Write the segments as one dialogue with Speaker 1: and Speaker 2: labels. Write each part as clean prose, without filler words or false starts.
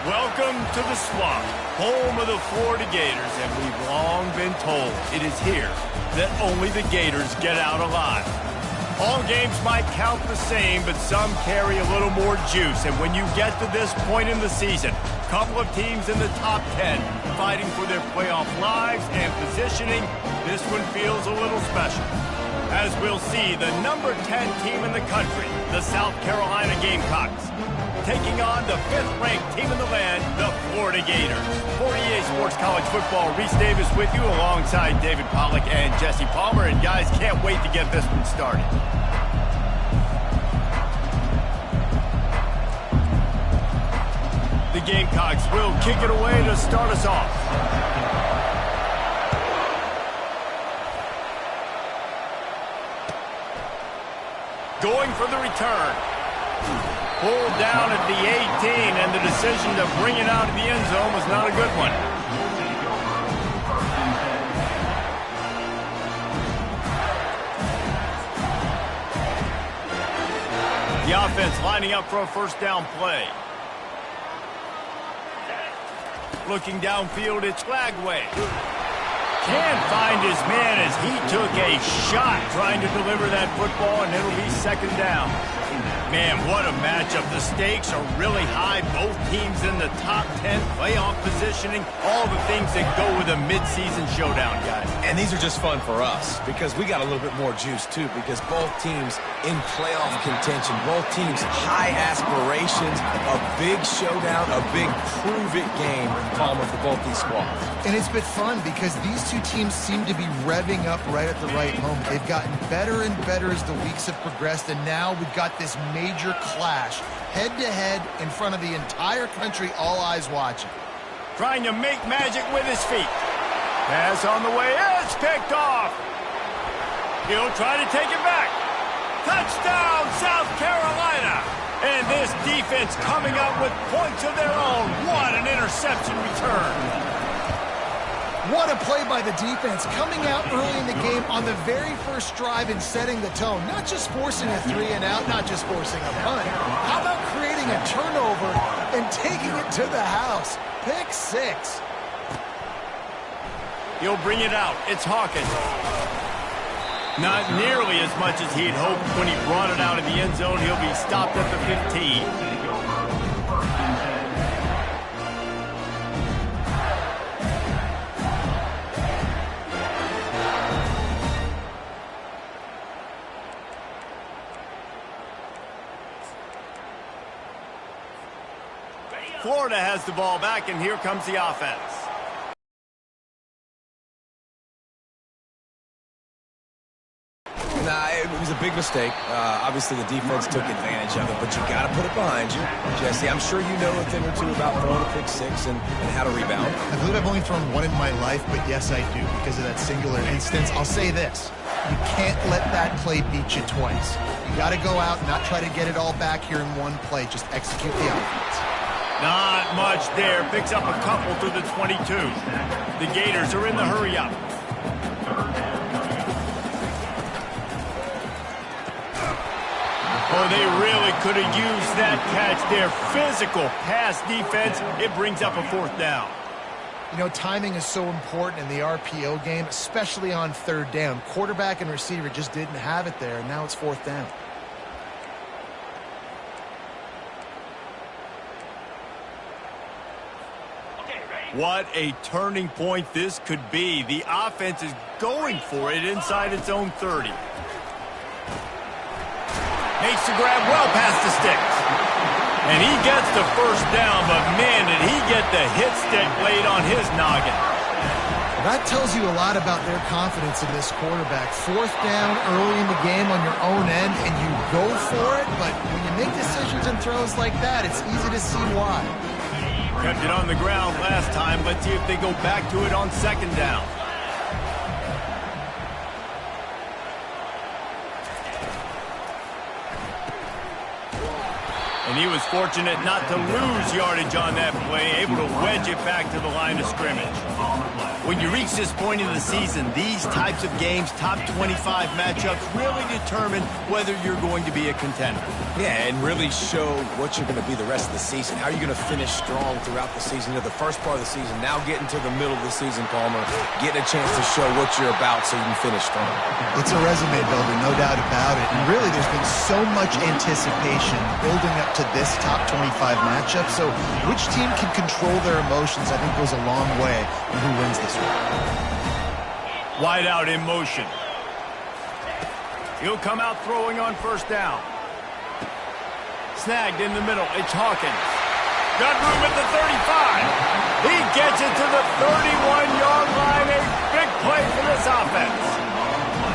Speaker 1: Welcome to the Swamp, home of the Florida Gators, and we've long been told it is here that only the Gators get out alive. All games might count the same, but some carry a little more juice, and when you get to this point in the season, a couple of teams in the top 10 fighting for their playoff lives and positioning, this one feels a little special. As we'll see, the number 10 team in the country, the South Carolina Gamecocks, taking on the 5th-ranked team in the land, the Florida Gators. For EA Sports College Football, Reese Davis with you alongside David Pollack and Jesse Palmer. And guys, can't wait to get this one started. The Gamecocks will kick it away to start us off. Going for the return. Pulled down at the 18, and the decision to bring it out of the end zone was not a good one. The offense lining up for a first down play. Looking downfield, it's Lagway. Can't find his man as he took a shot trying to deliver that football, and it'll be second down. Man, what a matchup. The stakes are really high. Both teams in the top 10, playoff positioning, all the things that go with a midseason showdown, guys.
Speaker 2: And these are just fun for us because we got a little bit more juice, too, because both teams in playoff contention, both teams high aspirations, a big showdown, a big prove-it game, Palmer, for both these squads.
Speaker 3: And it's been fun because these two teams seem to be revving up right at the right moment. They've gotten better and better as the weeks have progressed, and now we've got this major clash, head-to-head in front of the entire country, all eyes watching.
Speaker 1: Trying to make magic with his feet. Pass on the way, it's picked off. He'll try to take it back. Touchdown, South Carolina. And this defense coming up with points of their own. What an interception return.
Speaker 3: What a play by the defense, coming out early in the game on the very first drive and setting the tone. Not just forcing a 3-and-out, not just forcing a punt. How about creating a turnover and taking it to the house? Pick 6.
Speaker 1: He'll bring it out. It's Hawkins. Not nearly as much as he'd hoped when he brought it out of the end zone. He'll be stopped at the 15. Florida has the ball back, and here comes the offense.
Speaker 2: Nah, it was a big mistake. Obviously, the defense took advantage of it, but you got to put it behind you. Jesse, I'm sure you know a thing or two about throwing a pick 6 and how to rebound.
Speaker 3: I believe I've only thrown one in my life, but yes, I do, because of that singular instance. I'll say this. You can't let that play beat you twice. You got to go out and not try to get it all back here in one play. Just execute the offense.
Speaker 1: Not much there. Picks up a couple to the 22. The Gators are in the hurry-up. Oh, they really could have used that catch there. Physical pass defense. It brings up a fourth down.
Speaker 3: You know, timing is so important in the RPO game, especially on third down. Quarterback and receiver just didn't have it there, and now it's fourth down.
Speaker 1: What a turning point this could be. The offense is going for it inside its own 30. Makes the grab well past the sticks. And he gets the first down, but man, did he get the hit stick laid on his noggin.
Speaker 3: That tells you a lot about their confidence in this quarterback. Fourth down early in the game on your own end, and you go for it, but when you make decisions and throws like that, it's easy to see why.
Speaker 1: Kept it on the ground last time. Let's see if they go back to it on second down. And he was fortunate not to lose yardage on that play, able to wedge it back to the line of scrimmage. When you reach this point in the season, these types of games, top 25 matchups, really determine whether you're going to be a contender.
Speaker 2: Yeah, and really show what you're going to be the rest of the season. How are you going to finish strong throughout the season? The first part of the season, now getting to the middle of the season, Palmer, getting a chance to show what you're about so you can finish strong.
Speaker 3: It's a resume builder, no doubt about it. And really, there's been so much anticipation building up to this top 25 matchup. So which team can control their emotions, I think, goes a long way in who wins this one.
Speaker 1: Wide out in motion. He'll come out throwing on first down. Snagged in the middle. It's Hawkins. Got room at the 35. He gets it to the 31-yard line. A big play for this offense.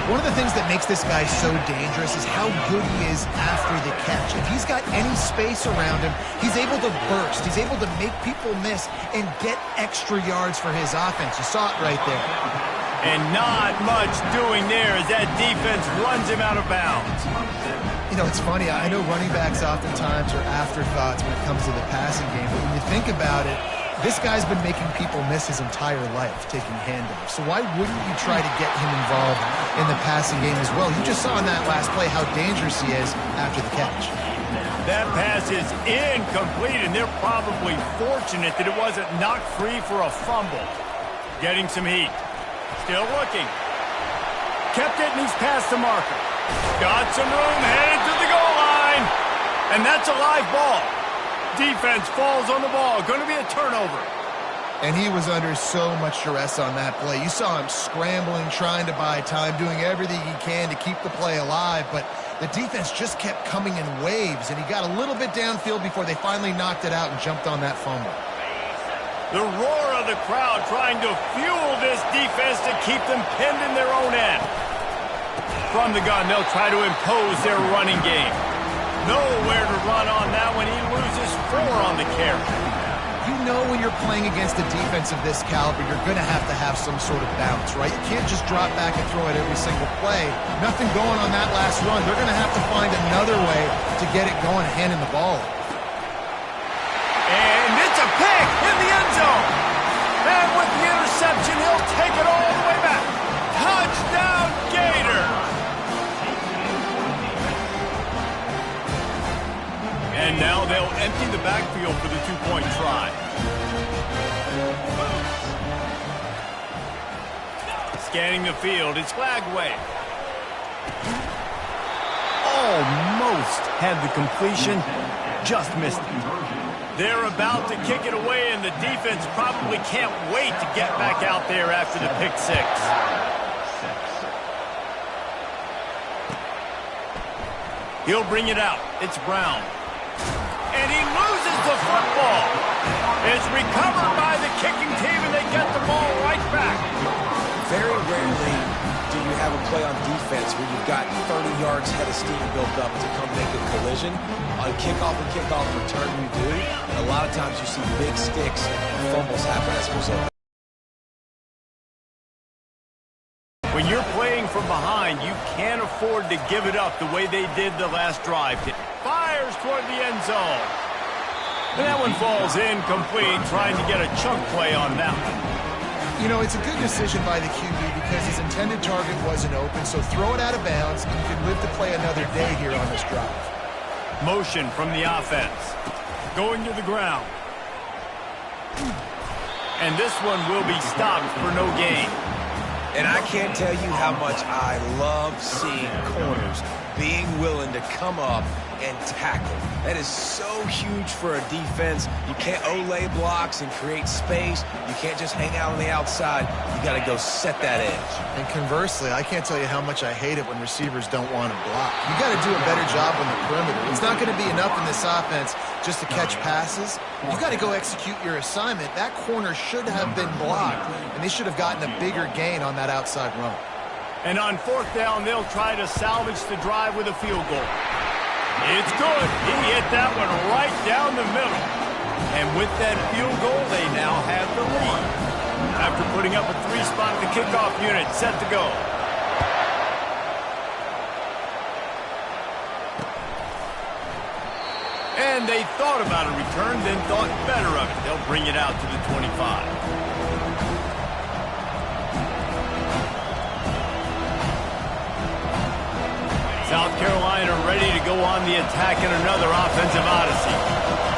Speaker 3: One of the things that makes this guy so dangerous is how good he is after the catch. If he's got any space around him, he's able to burst. He's able to make people miss and get extra yards for his offense. You saw it right there.
Speaker 1: And not much doing there as that defense runs him out of bounds.
Speaker 3: You know, it's funny. I know running backs oftentimes are afterthoughts when it comes to the passing game. But when you think about it, this guy's been making people miss his entire life taking handoffs. So why wouldn't you try to get him involved in the passing game as well? You just saw in that last play how dangerous he is after the catch.
Speaker 1: That pass is incomplete, and they're probably fortunate that it wasn't knocked free for a fumble. Getting some heat. Still looking. Kept it, and he's past the marker. Got some room, headed to the goal line. And that's a live ball. Defense falls on the ball. Going to be a turnover.
Speaker 3: And he was under so much duress on that play. You saw him scrambling, trying to buy time, doing everything he can to keep the play alive. But the defense just kept coming in waves, and he got a little bit downfield before they finally knocked it out and jumped on that fumble.
Speaker 1: The roar of the crowd trying to fuel this defense to keep them pinned in their own end. From the gun, they'll try to impose their running game. Nowhere to run on that when he loses 4 on the carry.
Speaker 3: You know when you're playing against a defense of this caliber, you're going to have some sort of bounce, right? You can't just drop back and throw it every single play. Nothing going on that last run. They're going to have to find another way to get it going, handing the ball.
Speaker 1: And it's a pick in the end zone. And with the interception, he'll take it all the way back. Touchdown, Gator. And now they'll empty the backfield for the two-point try. Scanning the field, it's flagged away. Almost had the completion, just missed it. They're about to kick it away, and the defense probably can't wait to get back out there after the pick six. He'll bring it out. It's Brown. And he loses the football. It's recovered by the kicking team, and they get the ball right back.
Speaker 2: Very rarely do you have a play on defense where you've got 30 yards head of steam built up to come make a collision. On kickoff and kickoff return, you do. And a lot of times you see big sticks and fumbles happen as a result.
Speaker 1: When you're playing from behind, you can't afford to give it up the way they did the last drive. Fires toward the end zone. And that one falls incomplete, trying to get a chunk play on that one.
Speaker 3: You know, it's a good decision by the QB because his intended target wasn't open, so throw it out of bounds. You can live to play another day here on this drive.
Speaker 1: Motion from the offense. Going to the ground. And this one will be stopped for no gain.
Speaker 2: And I can't tell you how much I love seeing corners being willing to come up and tackle. That is so huge for a defense. You can't olay blocks and create space. You can't just hang out on the outside. You got to go set that edge.
Speaker 3: And conversely, I can't tell you how much I hate it when receivers don't want to block. You got to do a better job on the perimeter. It's not going to be enough in this offense just to catch passes. You got to go execute your assignment. That corner should have been blocked, and they should have gotten a bigger gain on that outside run.
Speaker 1: And on fourth down, they'll try to salvage the drive with a field goal. It's good. He hit that one right down the middle. And with that field goal, they now have the lead. After putting up a 3-spot, the kickoff unit set to go. And they thought about a return, then thought better of it. They'll bring it out to the 25. South Carolina ready to go on the attack in another offensive odyssey.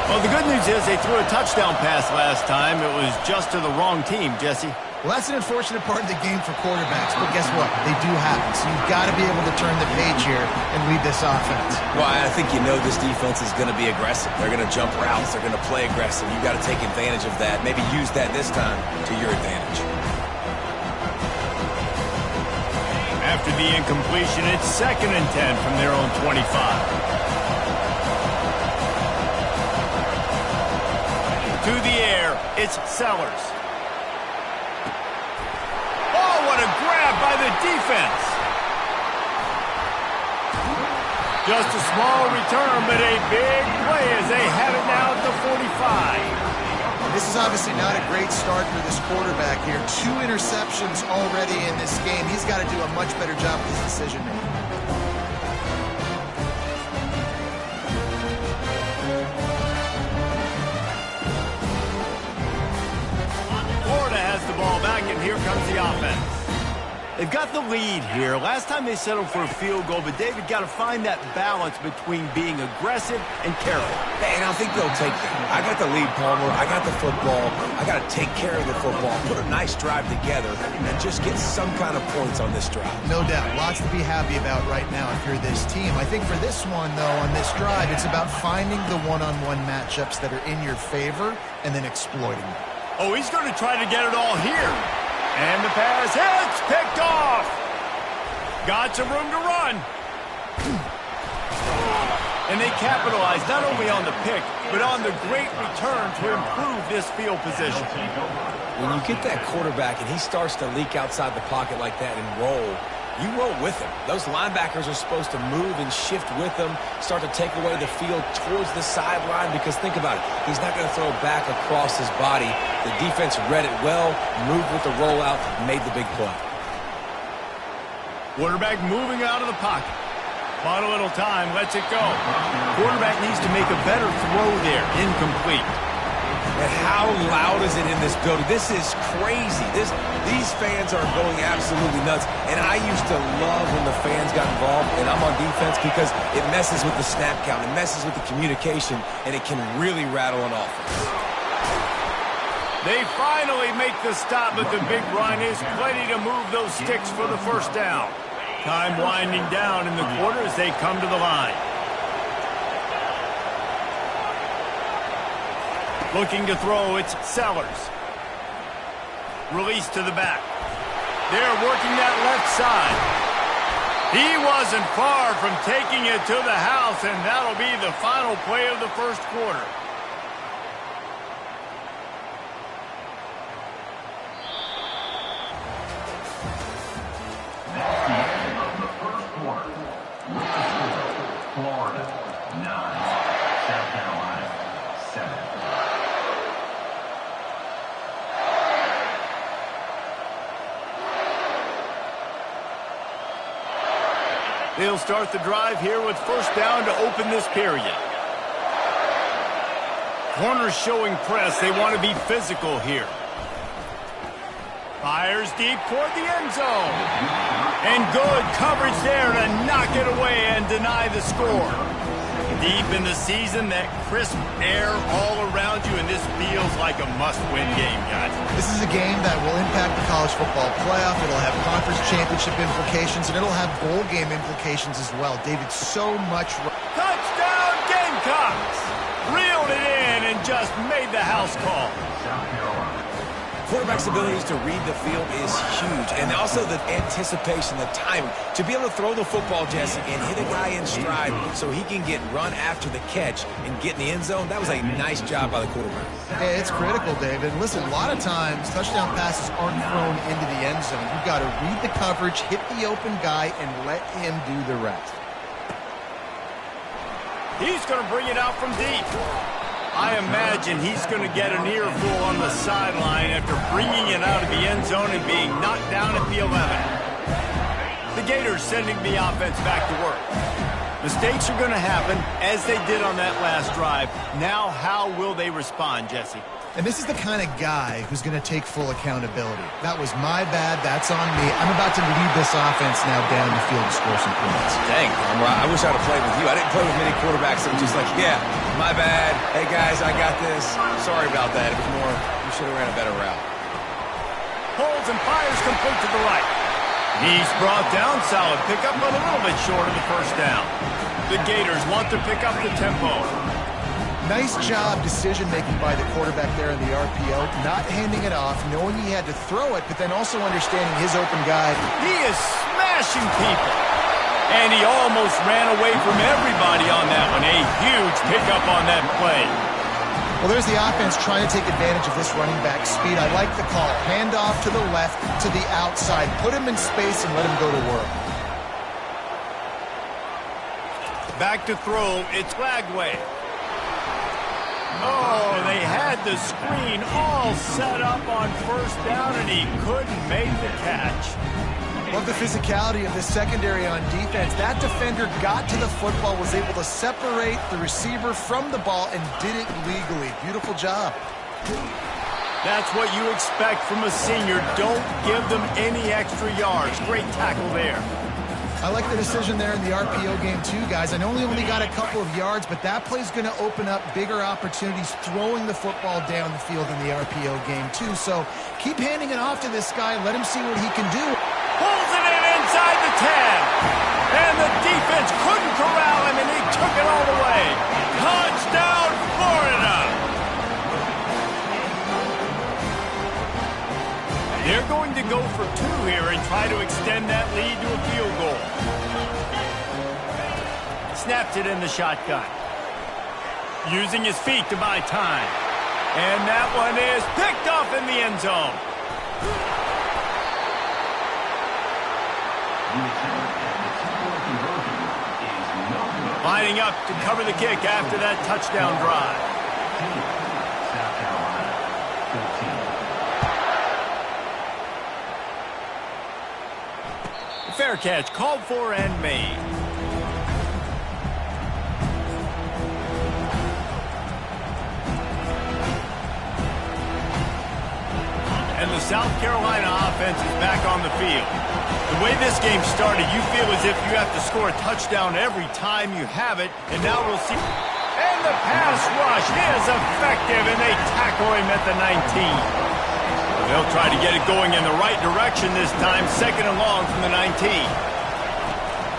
Speaker 1: Well, the good news is they threw a touchdown pass last time. It was just to the wrong team, Jesse.
Speaker 3: Well, that's an unfortunate part of the game for quarterbacks, but guess what? They do happen, so you've got to be able to turn the page here and lead this offense.
Speaker 2: Well, I think you know this defense is going to be aggressive. They're going to jump routes. They're going to play aggressive. You've got to take advantage of that. Maybe use that this time to your advantage.
Speaker 1: After the incompletion, it's 2nd and 10 from their own 25. To the air, it's Sellers. Oh, what a grab by the defense. Just a small return, but a big play as they have it now at the 45.
Speaker 3: This is obviously not a great start for this quarterback here. 2 interceptions already in this game. He's got to do a much better job with his decision making.
Speaker 1: Florida has the ball back, and here comes the offense. They've got the lead here. Last time they settled for a field goal, but David got to find that balance between being aggressive and careful.
Speaker 2: And I think they'll take that. I got the lead, Palmer. I got the football. I got to take care of the football, put a nice drive together, and just get some kind of points on this drive.
Speaker 3: No doubt. Lots to be happy about right now if you're this team. I think for this one, though, on this drive, it's about finding the one-on-one matchups that are in your favor and then exploiting them.
Speaker 1: Oh, he's going to try to get it all here. And the pass hits, picked off. Got some room to run. And they capitalize not only on the pick, but on the great return to improve this field position.
Speaker 2: When you get that quarterback and he starts to leak outside the pocket like that and roll, you roll with him. Those linebackers are supposed to move and shift with him, start to take away the field towards the sideline, because think about it. He's not going to throw back across his body. The defense read it well, moved with the rollout, made the big play.
Speaker 1: Quarterback moving out of the pocket. Bought a little time, lets it go. Quarterback needs to make a better throw there. Incomplete.
Speaker 2: And how loud is it in this building? This is crazy. These fans are going absolutely nuts. And I used to love when the fans got involved, and I'm on defense, because it messes with the snap count. It messes with the communication, and it can really rattle an offense.
Speaker 1: They finally make the stop, but the big run is plenty to move those sticks for the first down. Time winding down in the quarter as they come to the line. Looking to throw, it's Sellers. Release to the back. They're working that left side. He wasn't far from taking it to the house, and that'll be the final play of the first quarter.
Speaker 4: Florida 9, South Carolina 7.
Speaker 1: They'll start the drive here with first down to open this period. Corners showing press. They want to be physical here. Fires deep toward the end zone. And good coverage there to knock it away and deny the score. Deep in the season, that crisp air all around you, and this feels like a must-win game, guys.
Speaker 3: This is a game that will impact the college football playoff. It'll have conference championship implications, and it'll have bowl game implications as well. David, so much...
Speaker 1: Touchdown, Gamecocks! Reeled it in and just made the house call.
Speaker 2: Quarterback's abilities to read the field is huge, and also the anticipation, the timing. To be able to throw the football, Jesse, and hit a guy in stride so he can get run after the catch and get in the end zone, that was a nice job by the quarterback.
Speaker 3: Yeah, it's critical, David. Listen, a lot of times, touchdown passes aren't thrown into the end zone. You've got to read the coverage, hit the open guy, and let him do the rest.
Speaker 1: He's going to bring it out from deep. I imagine he's going to get an earful on the sideline after bringing it out of the end zone and being knocked down at the 11. The Gators sending the offense back to work. Mistakes are going to happen, as they did on that last drive. Now, how will they respond, Jesse?
Speaker 3: And this is the kind of guy who's going to take full accountability. That was my bad. That's on me. I'm about to lead this offense now down the field to score some points.
Speaker 2: Dang, I wish I'd have played with you. I didn't play with many quarterbacks that were just like, yeah, my bad. Hey, guys, I got this. Sorry about that. It was more, you should have ran a better route.
Speaker 1: Pulls and fires complete to the right. He's brought down. Solid pickup, but a little bit short of the first down. The Gators want to pick up the tempo.
Speaker 3: Nice job decision-making by the quarterback there in the RPO, not handing it off, knowing he had to throw it, but then also understanding his open guy.
Speaker 1: He is smashing people. And he almost ran away from everybody on that one. A huge pickup on that play.
Speaker 3: Well, there's the offense trying to take advantage of this running back speed. I like the call. Hand off to the left, to the outside. Put him in space and let him go to work.
Speaker 1: Back to throw. It's Lagway. Oh, they had the screen all set up on first down, and he couldn't make the catch.
Speaker 3: Love the physicality of the secondary on defense. That defender got to the football, was able to separate the receiver from the ball, and did it legally. Beautiful job.
Speaker 1: That's what you expect from a senior. Don't give them any extra yards. Great tackle there.
Speaker 3: I like the decision there in the RPO game too, guys. I know he only got a couple of yards, but that play's going to open up bigger opportunities throwing the football down the field in the RPO game too. So keep handing it off to this guy. Let him see what he can do.
Speaker 1: Pulls it in inside the 10. And the defense couldn't corral him, and he took it all the way. Touchdown, Florida! They're going to go for two here and try to extend that lead to a field goal. Snapped it in the shotgun. Using his feet to buy time. And that one is picked off in the end zone. Lining up to cover the kick after that touchdown drive.
Speaker 4: South Carolina, 15.
Speaker 1: Fair catch, called for and made. And the South Carolina offense is back on the field. The way this game started, you feel as if you have to score a touchdown every time you have it, and now we'll see. And the pass rush is effective, and they tackle him at the 19. They'll try to get it going in the right direction this time, second and long from the 19.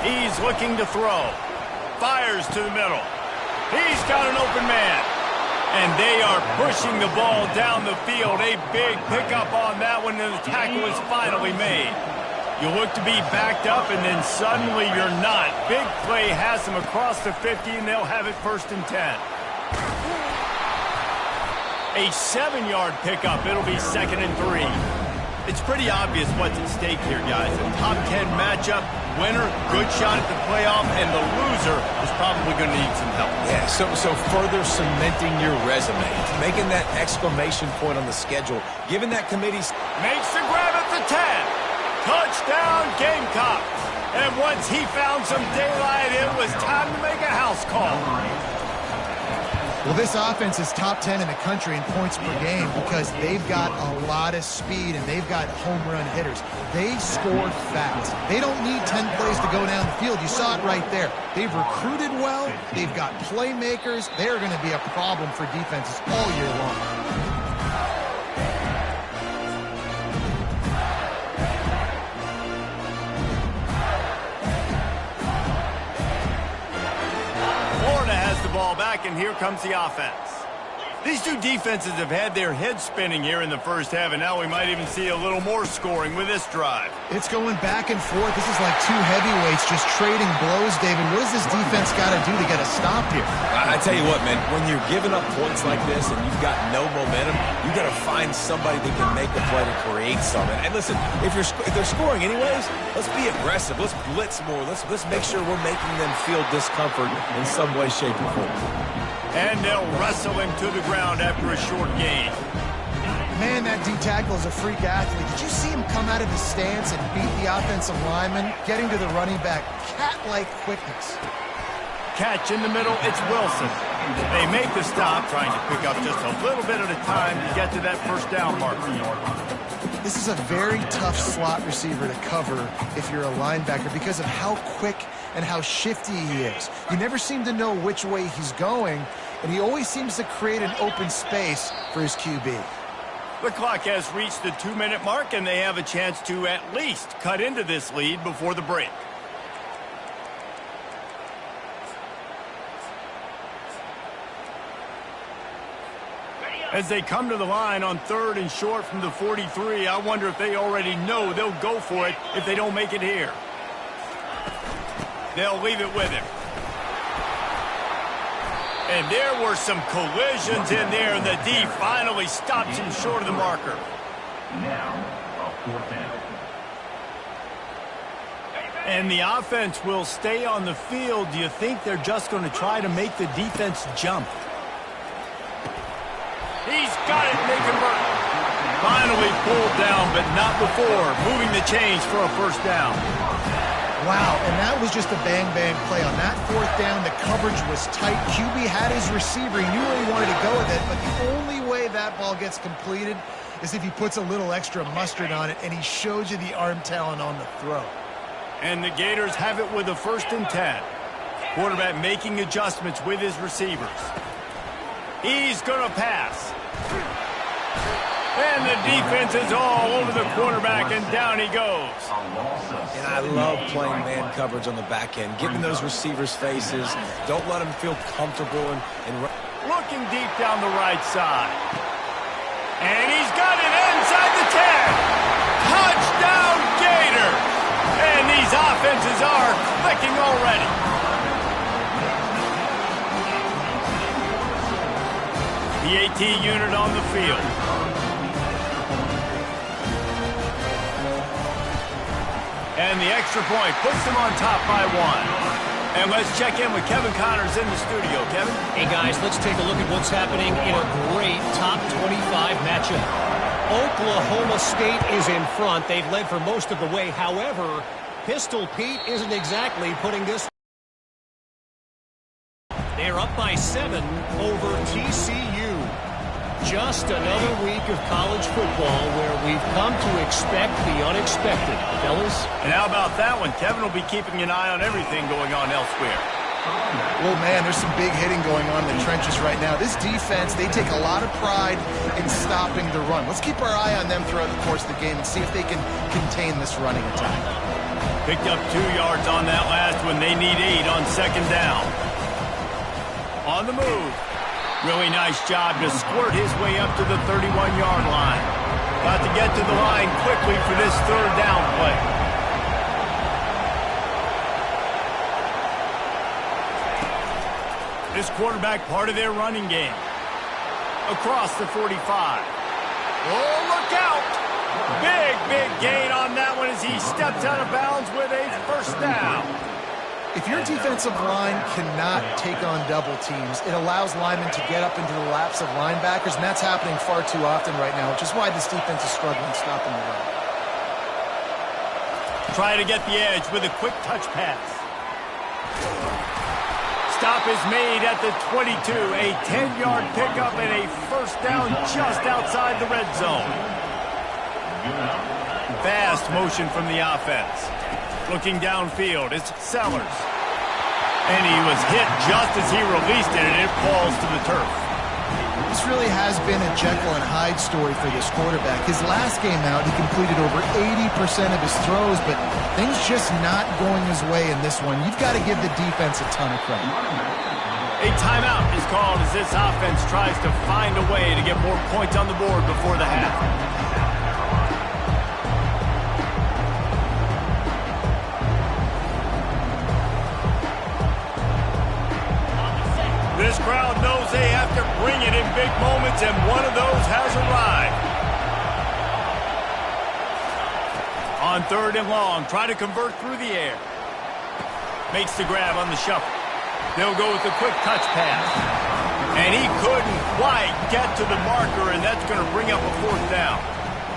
Speaker 1: He's looking to throw. Fires to the middle. He's got an open man. And they are pushing the ball down the field. A big pickup on that one, and the tackle is finally made. You look to be backed up, and then suddenly you're not. Big play has them across the 50, and they'll have it first and 10. A 7-yard pickup. It'll be second and 3. It's pretty obvious what's at stake here, guys. A top 10 matchup, winner, good shot at the playoff, and the loser is probably going to need some help.
Speaker 2: Yeah, so further cementing your resume, making that exclamation point on the schedule, giving that committee...
Speaker 1: Makes the grab at the 10. Touchdown, Gamecock. And once he found some daylight, it was time to make a house call.
Speaker 3: Well, this offense is top 10 in the country in points per game because they've got a lot of speed and they've got home run hitters. They scored fast. They don't need 10 plays to go down the field. You saw it right there. They've recruited well. They've got playmakers. They're going to be a problem for defenses all year long. Ball back, and here comes the offense. These two defenses have had their heads spinning here in the first half, and now we might even see a little more scoring with this drive. It's going back and forth. This is like two heavyweights just trading blows, David. What does this defense got to do to get a stop here?
Speaker 2: I tell you what, man, when you're giving up points like this and you've got no momentum, you got to find somebody that can make a play to create something. And listen, if they're scoring anyways, let's be aggressive. Let's blitz more. Let's make sure we're making them feel discomfort in some way, shape, or form.
Speaker 1: And they'll wrestle him to the ground after a short gain.
Speaker 3: Man, that D-tackle is a freak athlete. Did you see him come out of his stance and beat the offensive lineman, getting to the running back? Cat-like quickness.
Speaker 1: catch in the middle. It's Wilson. They make the stop, trying to pick up just a little bit at a time to get to that first down marker.
Speaker 3: This is a very tough slot receiver to cover if you're a linebacker because of how quick and how shifty he is. You never seem to know which way he's going, and he always seems to create an open space for his QB.
Speaker 1: The clock has reached the 2-minute mark, and they have a chance to at least cut into this lead before the break. As they come to the line on 3rd and short from the 43, I wonder if they already know they'll go for it if they don't make it here. They'll leave it with him. And there were some collisions in there, and the D finally stops him short of the marker.
Speaker 4: Now, a 4th down.
Speaker 1: And the offense will stay on the field. Do you think they're just going to try to make the defense jump? He's got it, and they convert. Finally pulled down, but not before. Moving the chains for a first down.
Speaker 3: Wow, and that was just a bang-bang play. On that 4th down, the coverage was tight. QB had his receiver. He knew where he wanted to go with it, but the only way that ball gets completed is if he puts a little extra mustard on it, and he shows you the arm talent on the throw.
Speaker 1: And the Gators have it with a 1st and 10. Quarterback making adjustments with his receivers. He's going to pass. And the defense is all over the quarterback, and down he goes.
Speaker 2: And I love playing man coverage on the back end, giving those receivers faces. Don't let them feel comfortable.
Speaker 1: Looking deep down the right side. And he's got it inside the 10. Touchdown, Gator. And these offenses are clicking already. The AT unit on the field. And the extra point puts them on top by 1. And let's check in with Kevin Connors in the studio. Kevin?
Speaker 5: Hey, guys, let's take a look at what's happening in a great top 25 matchup. Oklahoma State is in front. They've led for most of the way. However, Pistol Pete isn't exactly putting this. They're up by 7 over TCU. Just another week of college football where we've come to expect the unexpected. Fellas?
Speaker 1: And how about that one? Kevin will be keeping an eye on everything going on elsewhere.
Speaker 3: Well, man, there's some big hitting going on in the trenches right now. This defense, they take a lot of pride in stopping the run. Let's keep our eye on them throughout the course of the game and see if they can contain this running attack.
Speaker 1: Picked up 2 yards on that last one. They need 8 on 2nd down. On the move. Really nice job to squirt his way up to the 31-yard line. Got to get to the line quickly for this 3rd down play. This quarterback part of their running game. Across the 45. Oh, look out! Big gain on that one as he steps out of bounds with a 1st down.
Speaker 3: If your defensive line cannot take on double teams, it allows linemen to get up into the laps of linebackers, and that's happening far too often right now, which is why this defense is struggling stopping the run.
Speaker 1: Try to get the edge with a quick touch pass. Stop is made at the 22. A 10-yard pickup and a 1st down just outside the red zone. Fast motion from the offense. Looking downfield, it's Sellers. And he was hit just as he released it, and it falls to the turf.
Speaker 3: This really has been a Jekyll and Hyde story for this quarterback. His last game out, he completed over 80% of his throws, but things just not going his way in this one. You've got to give the defense a ton of credit.
Speaker 1: A timeout is called as this offense tries to find a way to get more points on the board before the half. This crowd knows they have to bring it in big moments, and one of those has arrived. On 3rd and long, try to convert through the air. Makes the grab on the shuffle. They'll go with the quick touch pass. And he couldn't quite get to the marker, and that's going to bring up a 4th down.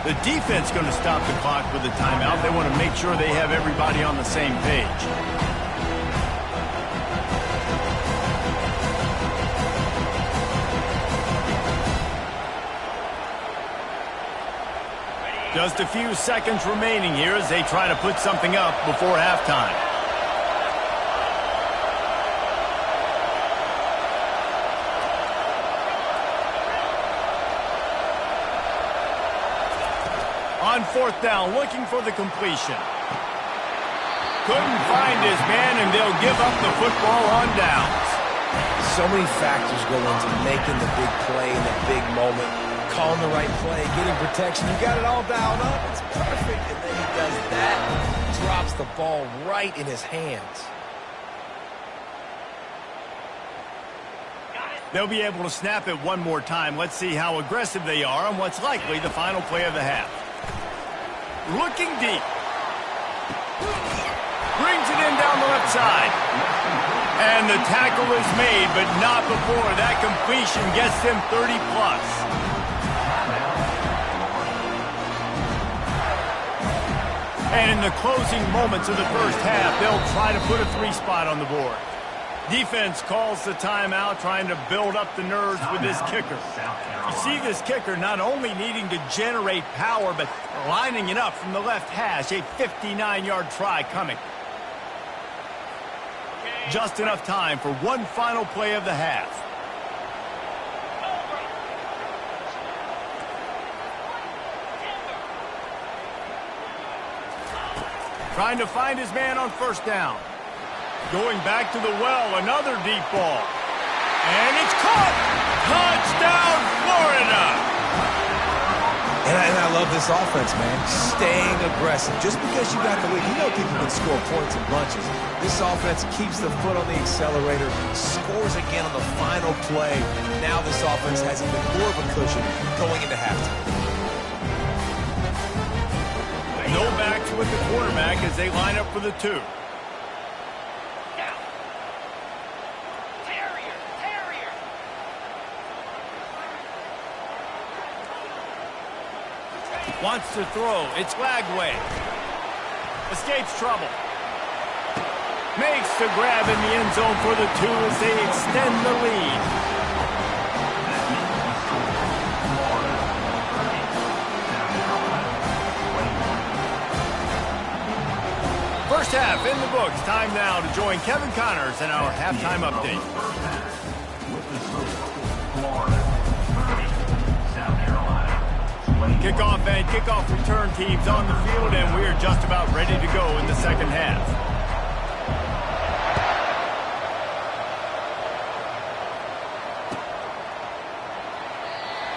Speaker 1: The defense going to stop the clock with a timeout. They want to make sure they have everybody on the same page. Just a few seconds remaining here as they try to put something up before halftime. On 4th down, looking for the completion. Couldn't find his man, and they'll give up the football on downs.
Speaker 2: So many factors go into making the big play in the big moment. Calling the right play, getting protection. You got it all dialed up. It's perfect. And then he does that. Drops the ball right in his hands.
Speaker 1: They'll be able to snap it one more time. Let's see how aggressive they are on what's likely the final play of the half. Looking deep. Brings it in down the left side. And the tackle is made, but not before that completion gets them 30-plus. And in the closing moments of the first half, they'll try to put a 3-spot on the board. Defense calls the timeout, trying to build up the nerves with this kicker. You see this kicker not only needing to generate power, but lining it up from the left hash, a 59-yard try coming. Just enough time for one final play of the half. Trying to find his man on 1st down. Going back to the well, another deep ball. And it's caught! Touchdown, Florida!
Speaker 2: And I love this offense, man. Staying aggressive. Just because you got the lead, you know people can score points in bunches. This offense keeps the foot on the accelerator, scores again on the final play. Now this offense has even more of a cushion going into halftime.
Speaker 1: No backs with the quarterback as they line up for the 2. Wants to throw. It's Lagway. Escapes trouble. Makes the grab in the end zone for the 2 as they extend the lead. First half in the books. Time now to join Kevin Connors in our halftime update. Kickoff and kickoff return teams on the field, and we're just about ready to go in the second half.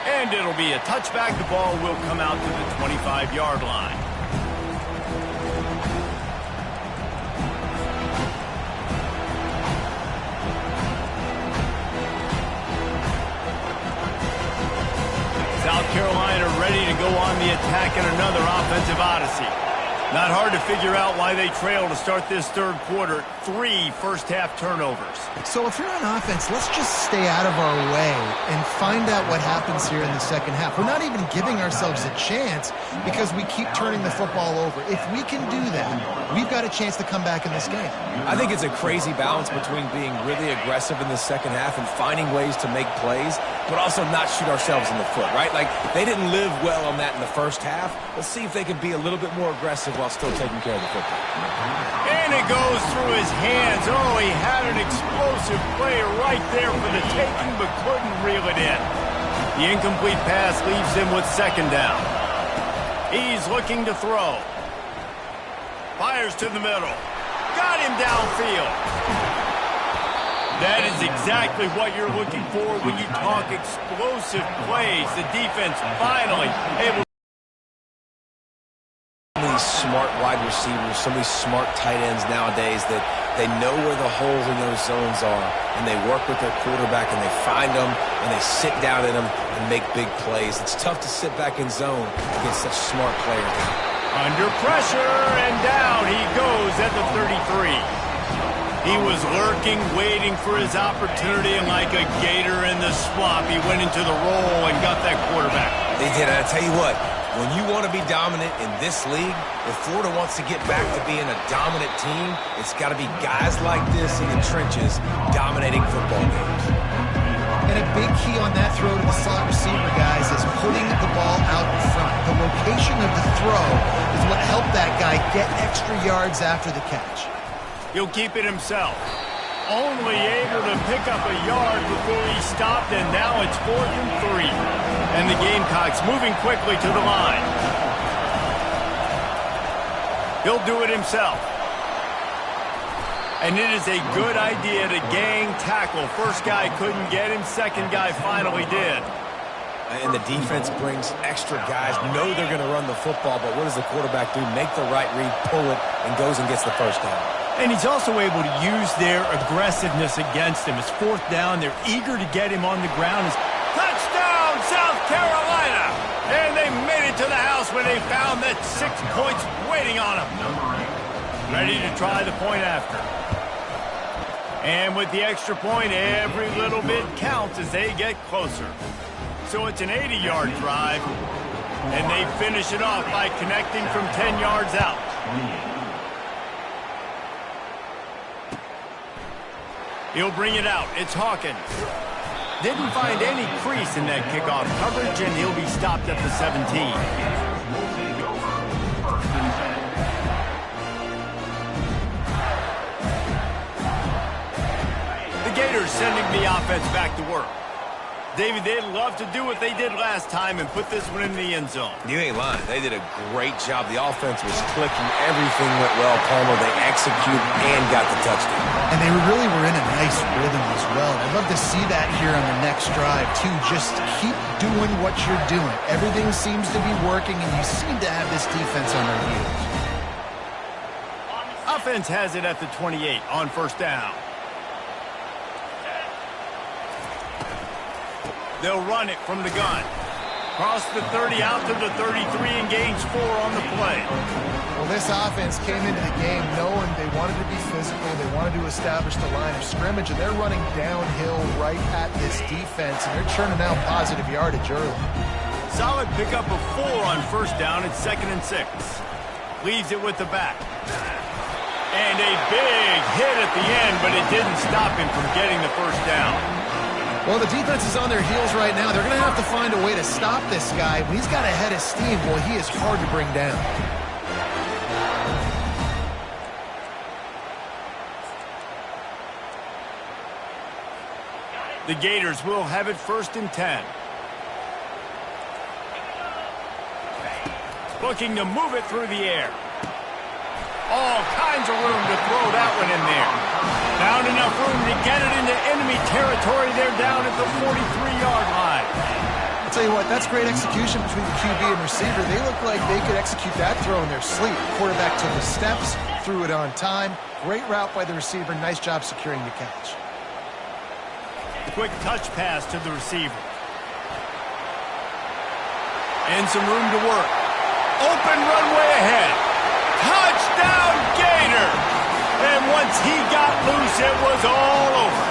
Speaker 1: And it'll be a touchback. The ball will come out to the 25-yard line. South Carolina ready to go on the attack in another offensive odyssey. Not hard to figure out why they trail to start this 3rd quarter. 3 first-half turnovers.
Speaker 3: So if you're on offense, let's just stay out of our way and find out what happens here in the second half. We're not even giving ourselves a chance because we keep turning the football over. If we can do that, we've got a chance to come back in this game.
Speaker 2: I think it's a crazy balance between being really aggressive in the second half and finding ways to make plays, but also not shoot ourselves in the foot, right? Like, they didn't live well on that in the first half. Let's see if they can be a little bit more aggressive while still taking care of the football.
Speaker 1: And it goes through his hands. Oh, he had an explosive play right there for the taking, but couldn't reel it in. The incomplete pass leaves him with 2nd down. He's looking to throw. Fires to the middle. Got him downfield. That is exactly what you're looking for when you talk explosive plays. The defense finally able to.
Speaker 2: So many smart wide receivers, so many smart tight ends nowadays that they know where the holes in those zones are, and they work with their quarterback, and they find them, and they sit down in them and make big plays. It's tough to sit back in zone against such smart players.
Speaker 1: Under pressure, and down he goes at the 33. He was lurking, waiting for his opportunity, and like a gator in the swamp, he went into the roll and got that quarterback.
Speaker 2: They did. I tell you what, when you want to be dominant in this league, if Florida wants to get back to being a dominant team, it's got to be guys like this in the trenches dominating football games.
Speaker 3: And a big key on that throw to the slot receiver, guys, is putting the ball out in front. The location of the throw is what helped that guy get extra yards after the catch.
Speaker 1: He'll keep it himself. Only able to pick up a yard before he stopped, and now it's 4th and 3. And the Gamecocks moving quickly to the line. He'll do it himself. And it is a good idea to gang tackle. First guy couldn't get him. Second guy finally did.
Speaker 2: And the defense brings extra guys. Know they're going to run the football, but what does the quarterback do? Make the right read, pull it, and goes and gets the first down.
Speaker 1: And he's also able to use their aggressiveness against him. It's 4th down. They're eager to get him on the ground. It's touchdown, South Carolina! And they made it to the house when they found that 6 points waiting on them. Ready to try the point after. And with the extra point, every little bit counts as they get closer. So it's an 80-yard drive, and they finish it off by connecting from 10 yards out. He'll bring it out. It's Hawkins. Didn't find any crease in that kickoff coverage, and he'll be stopped at the 17. The Gators sending the offense back to work. David, they'd love to do what they did last time and put this one in the end zone.
Speaker 2: You ain't lying. They did a great job. The offense was clicking. Everything went well, Palmer. They executed and got the touchdown.
Speaker 3: And they really were in a nice rhythm as well. I'd love to see that here on the next drive, too. Just keep doing what you're doing. Everything seems to be working, and you seem to have this defense on their heels.
Speaker 1: Offense has it at the 28 on 1st down. They'll run it from the gun. Cross the 30 out to the 33 and gains 4 on the play.
Speaker 3: Well, this offense came into the game knowing they wanted to be physical. They wanted to establish the line of scrimmage, and they're running downhill right at this defense, and they're churning out positive yardage early.
Speaker 1: Solid pickup of 4 on 1st down. It's 2nd and 6. Leaves it with the back. And a big hit at the end, but it didn't stop him from getting the 1st down.
Speaker 3: Well, the defense is on their heels right now. They're going to have to find a way to stop this guy. When he's got a head of steam, well, he is hard to bring down.
Speaker 1: The Gators will have it 1st and 10. Looking to move it through the air. All kinds of room to throw that one in there. Found enough room to get it into enemy territory. They're down at the 43-yard line.
Speaker 3: I'll tell you what, that's great execution between the QB and receiver. They look like they could execute that throw in their sleep. Quarterback took the steps, threw it on time. Great route by the receiver. Nice job securing the catch.
Speaker 1: Quick touch pass to the receiver. And some room to work. Open runway ahead. Touchdown, Gator! And once he got loose, it was all over.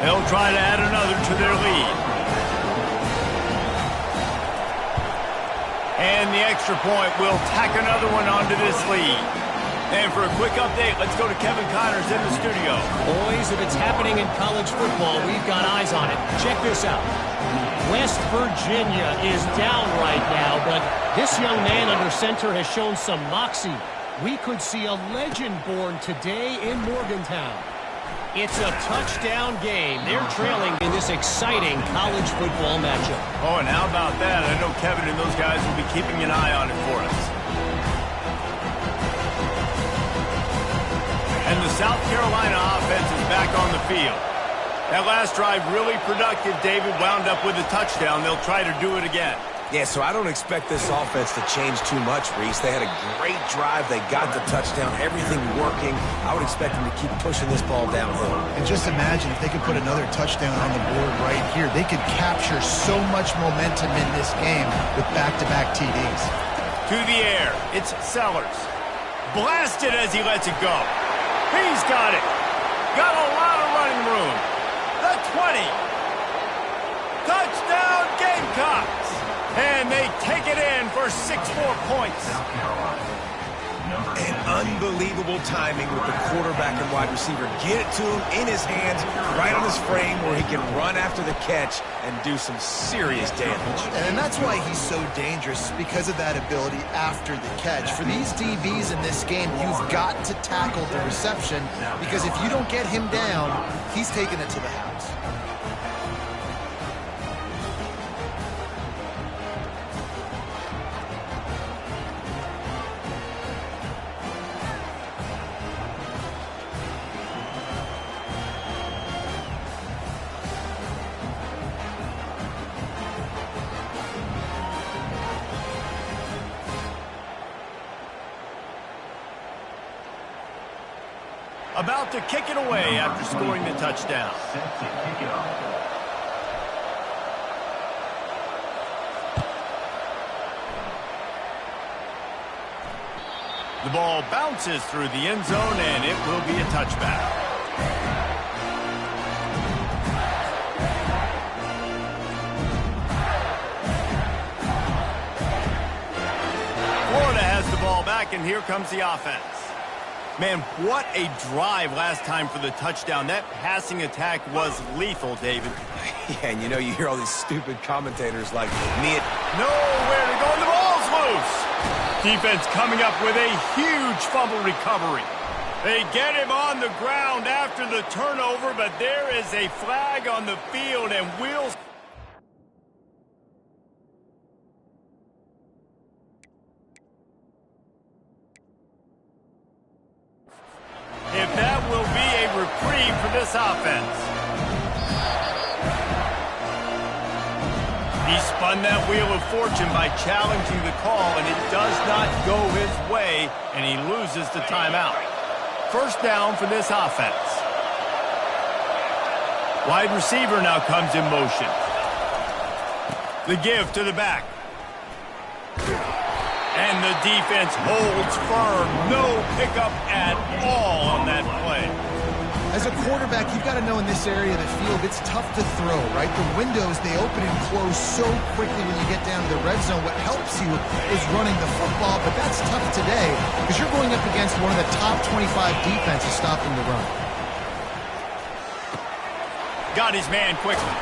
Speaker 1: They'll try to add another to their lead. And the extra point will tack another one onto this lead. And for a quick update, let's go to Kevin Connors in the studio.
Speaker 5: Boys, if it's happening in college football, we've got eyes on it. Check this out. West Virginia is down right now, but this young man under center has shown some moxie. We could see a legend born today in Morgantown. It's a touchdown game. They're trailing in this exciting college football matchup.
Speaker 1: Oh, and how about that? I know Kevin and those guys will be keeping an eye on it for us. And the South Carolina offense is back on the field. That last drive really productive. David wound up with a touchdown. They'll try to do it again.
Speaker 2: Yeah, so I don't expect this offense to change too much, Reese. They had a great drive. They got the touchdown. Everything working. I would expect them to keep pushing this ball downhill.
Speaker 3: And just imagine if they could put another touchdown on the board right here. They could capture so much momentum in this game with back-to-back TDs.
Speaker 1: To the air. It's Sellers. Blasted as he lets it go. He's got it. Got a lot of running room. The 20. Touchdown, Gamecocks. And they take it in for 6 more points.
Speaker 2: And unbelievable timing with the quarterback and wide receiver. Get it to him in his hands, right on his frame where he can run after the catch and do some serious damage.
Speaker 3: And that's why he's so dangerous, because of that ability after the catch. For these DBs in this game, you've got to tackle the reception, because if you don't get him down, he's taking it to the house.
Speaker 1: About to kick it away after scoring the touchdown.
Speaker 4: Set to kick it off.
Speaker 1: The ball bounces through the end zone, and it will be a touchback. Florida has the ball back, and here comes the offense. Man, what a drive last time for the touchdown. That passing attack was lethal, David.
Speaker 2: Yeah, and you hear all these stupid commentators like me.
Speaker 1: Nowhere to go, and the ball's loose. Defense coming up with a huge fumble recovery. They get him on the ground after the turnover, but there is a flag on the field, and Wills. If that will be a reprieve for this offense. He spun that wheel of fortune by challenging the call, and it does not go his way, and he loses the timeout. First down for this offense. Wide receiver now comes in motion. The give to the back. And the defense holds firm. No pickup at all on that play.
Speaker 3: As a quarterback, you've got to know in this area of the field, it's tough to throw, right? The windows, they open and close so quickly when you get down to the red zone. What helps you is running the football, but that's tough today because you're going up against one of the top 25 defenses stopping the run.
Speaker 1: Got his man quickly.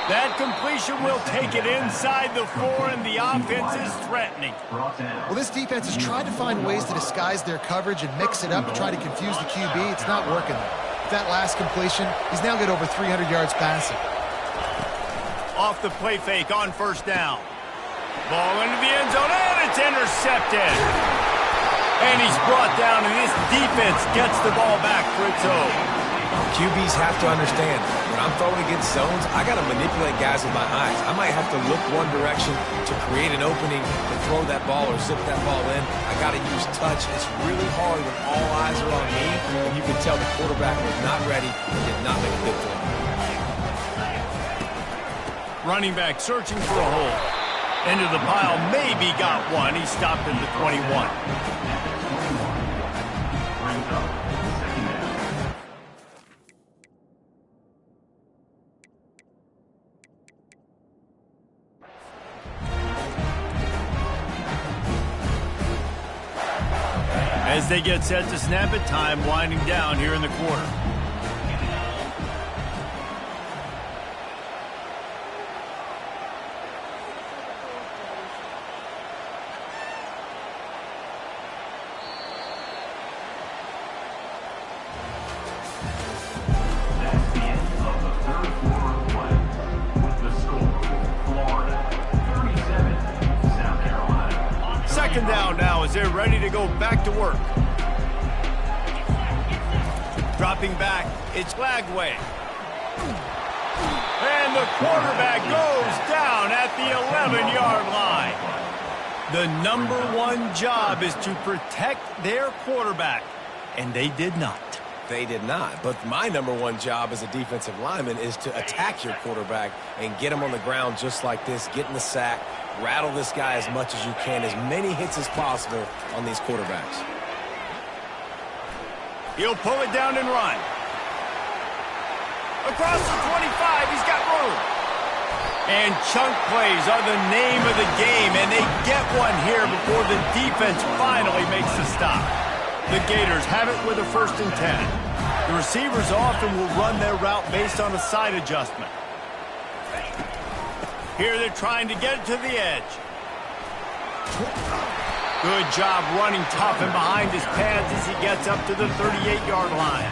Speaker 1: That completion will take it inside the 4, and the offense is threatening.
Speaker 3: Well, this defense has tried to find ways to disguise their coverage and mix it up to try to confuse the QB. It's not working. With that last completion, he's now got over 300 yards passing.
Speaker 1: Off the play fake on first down. Ball into the end zone, and it's intercepted. And he's brought down, and this defense gets the ball back for its own.
Speaker 2: QBs have to understand, when I'm throwing against zones, I got to manipulate guys with my eyes. I might have to look one direction to create an opening to throw that ball or zip that ball in. I got to use touch. It's really hard when all eyes are on me, and you can tell the quarterback was not ready and did not make a good throw.
Speaker 1: Running back searching for a hole. Into the pile, maybe got one. He stopped at the 21. As they get set to snap it, time winding down here in the quarter.
Speaker 4: That's the end of the third quarter of play. With the score, Florida 37, South Carolina.
Speaker 1: Second down now as they're ready to go back to work. Dropping back, it's Lagway. And the quarterback goes down at the 11-yard line. The number one job is to protect their quarterback, and they did not.
Speaker 2: They did not. But my number one job as a defensive lineman is to attack your quarterback and get him on the ground just like this, get in the sack, rattle this guy as much as you can, as many hits as possible on these quarterbacks.
Speaker 1: He'll pull it down and run. Across the 25, he's got room. And chunk plays are the name of the game, and they get one here before the defense finally makes the stop. The Gators have it with a 1st and 10. The receivers often will run their route based on a side adjustment. Here they're trying to get it to the edge. Good job running tough and behind his pads as he gets up to the 38-yard line.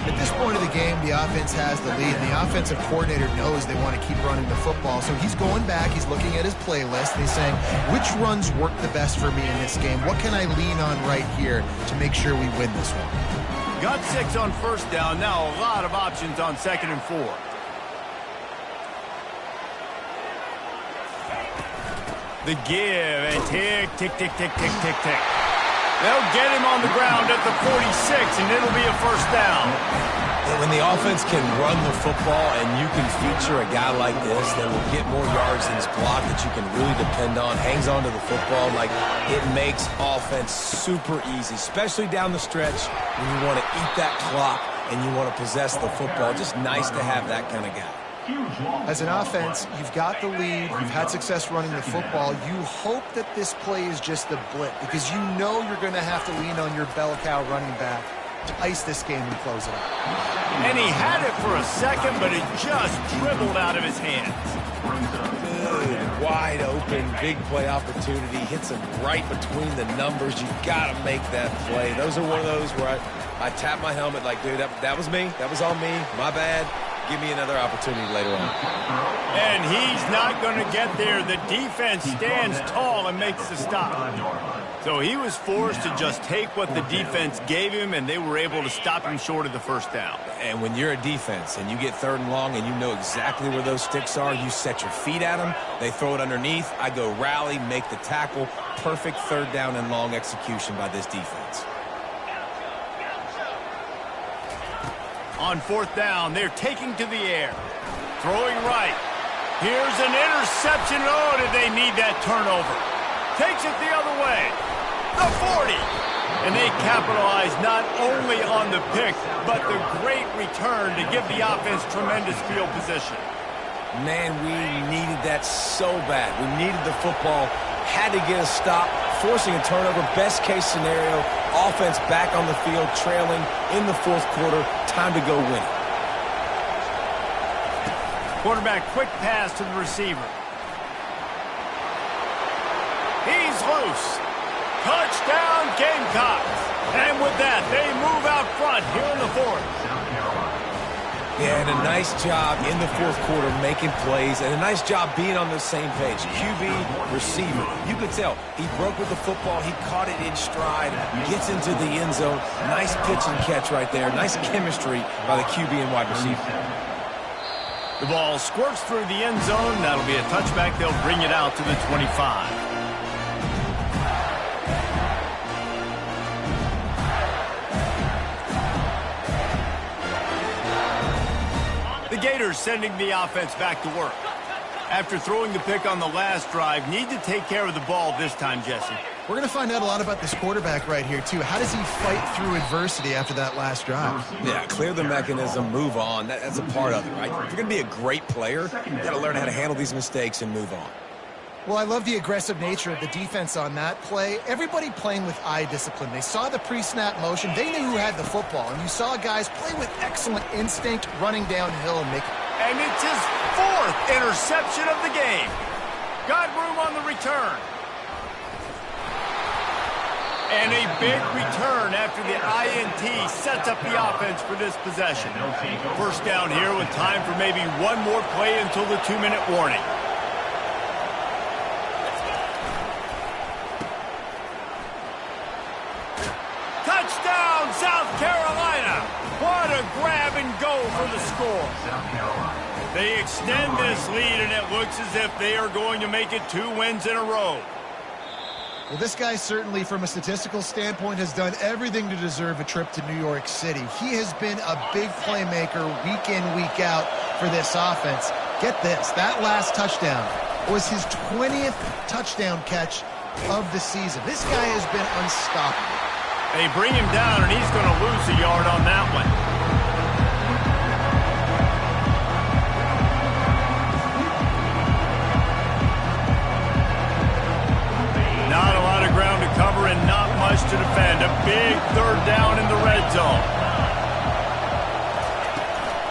Speaker 3: At this point of the game, the offense has the lead, and the offensive coordinator knows they want to keep running the football. So he's going back, he's looking at his playlist, and he's saying, which runs work the best for me in this game? What can I lean on right here to make sure we win this one?
Speaker 1: Got 6 on 1st down, now a lot of options on 2nd and 4. The give, and tick, tick, tick, tick, tick, tick, tick. They'll get him on the ground at the 46, and it'll be a 1st down.
Speaker 2: And when the offense can run the football and you can feature a guy like this that will get more yards than his block that you can really depend on, hangs on to the football, like it makes offense super easy, especially down the stretch when you want to eat that clock and you want to possess the football. Just nice to have that kind of guy.
Speaker 3: As an offense, you've got the lead, you've had success running the football. You hope that this play is just a blip because you know you're going to have to lean on your bell cow running back to ice this game and close it out.
Speaker 1: And he had it for a second, but it just dribbled out of his hands.
Speaker 2: Good, wide open, big play opportunity. Hits him right between the numbers. You got to make that play. Those are one of those where I tap my helmet like, dude, that was me. That was on me. My bad. Give me another opportunity later on.
Speaker 1: And he's not going to get there. The defense stands tall and makes the stop. So he was forced to just take what the defense gave him, and they were able to stop him short of the 1st down.
Speaker 2: And when you're a defense and you get 3rd and long and you know exactly where those sticks are, you set your feet at them, they throw it underneath, I go rally, make the tackle. Perfect 3rd down and long execution by this defense.
Speaker 1: On 4th down, they're taking to the air. Throwing right. Here's an interception. Oh, did they need that turnover? Takes it the other way. The 40. And they capitalize not only on the pick, but the great return to give the offense tremendous field position.
Speaker 2: Man, we needed that so bad. We needed the football. Had to get a stop, forcing a turnover. Best case scenario, offense back on the field, trailing in the 4th quarter. Time to go win it.
Speaker 1: Quarterback quick pass to the receiver. He's loose. Touchdown Gamecocks. And with that, they move out front here in the 4th.
Speaker 2: Yeah, and a nice job in the 4th quarter making plays, and a nice job being on the same page. QB, receiver. You could tell he broke with the football. He caught it in stride, gets into the end zone. Nice pitch and catch right there. Nice chemistry by the QB and wide receiver.
Speaker 1: The ball squirts through the end zone. That'll be a touchback. They'll bring it out to the 25. The Gators sending the offense back to work. After throwing the pick on the last drive, need to take care of the ball this time, Jesse.
Speaker 3: We're going to find out a lot about this quarterback right here, too. How does he fight through adversity after that last drive?
Speaker 2: Yeah, clear the mechanism, move on. That's a part of it, right? If you're going to be a great player, you got to learn how to handle these mistakes and move on.
Speaker 3: Well, I love the aggressive nature of the defense on that play. Everybody playing with eye discipline. They saw the pre-snap motion. They knew who had the football. And you saw guys play with excellent instinct running downhill and making...
Speaker 1: And it's his 4th interception of the game. Got room on the return. And a big return after the INT sets up the offense for this possession. 1st down here with time for maybe one more play until the 2-minute warning. Touchdown, South Carolina! What a grab and go for the score. They extend this lead, and it looks as if they are going to make it 2 wins in a row.
Speaker 3: Well, this guy certainly, from a statistical standpoint, has done everything to deserve a trip to New York City. He has been a big playmaker week in, week out for this offense. Get this, that last touchdown was his 20th touchdown catch of the season. This guy has been unstoppable.
Speaker 1: They bring him down, and he's going to lose a yard on that one. to defend. A big third down in the red zone.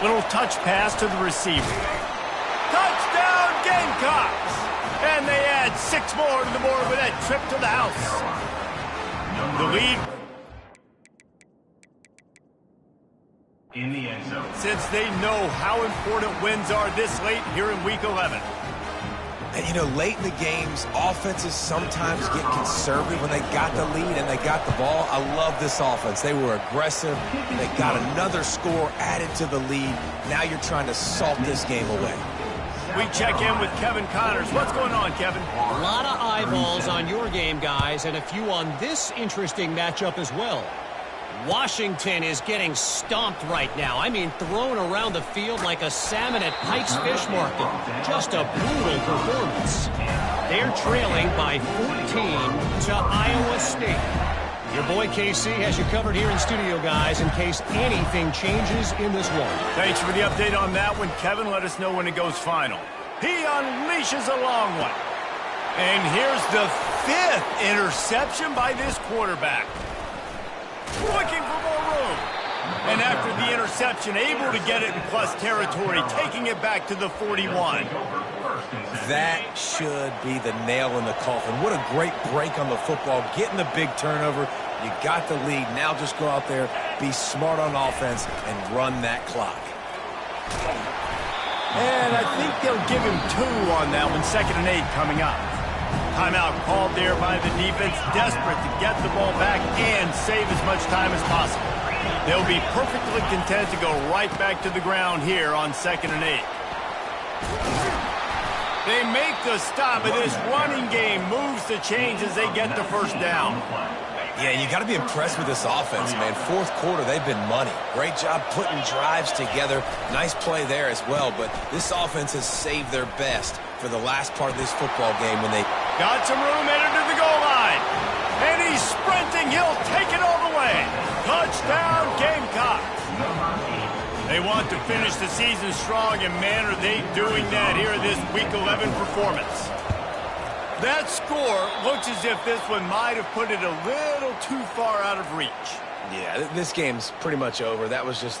Speaker 1: Little touch pass to the receiver. Touchdown, Gamecocks! And they add 6 more to the board with that trip to the house. The lead
Speaker 4: In the end zone.
Speaker 1: since they know how important wins are this late here in Week 11.
Speaker 2: And, you know, late in the games, offenses sometimes get conservative when they got the lead and they got the ball. I love this offense. They were aggressive. They got another score added to the lead. Now you're trying to salt this game away.
Speaker 1: We check in with Kevin Connors. What's going on, Kevin?
Speaker 5: A lot of eyeballs on your game, guys, and a few on this interesting matchup as well. Washington is getting stomped right now. I mean, thrown around the field like a salmon at Pike's Fish Market. Just a brutal performance. They're trailing by 14 to Iowa State. Your boy KC has you covered here in studio, guys, in case anything changes in this one.
Speaker 1: Thanks for the update on that one, Kevin. Let us know when it goes final. He unleashes a long one. And here's the 5th interception by this quarterback. Looking for more room. And after the interception, able to get it in plus territory, taking it back to the 41.
Speaker 2: That should be the nail in the coffin. What a great break on the football. Getting the big turnover. You got the lead. Now just go out there, be smart on offense, and run that clock.
Speaker 1: And I think they'll give him 2 on that one. 2nd and 8 coming up. Timeout called there by the defense, desperate to get the ball back and save as much time as possible. They'll be perfectly content to go right back to the ground here on 2nd and 8. They make the stop, and this running game moves the change as they get the first down.
Speaker 2: Yeah, you got to be impressed with this offense, man. 4th quarter, they've been money. Great job putting drives together. Nice play there as well, but this offense has saved their best for the last part of this football game when they
Speaker 1: got some room headed to the goal line. And he's sprinting. He'll take it all the way. Touchdown, Gamecocks. They want to finish the season strong, and man, are they doing that here in this Week 11 performance. That score looks as if this one might have put it a little too far out of reach.
Speaker 2: Yeah, this game's pretty much over. That was just the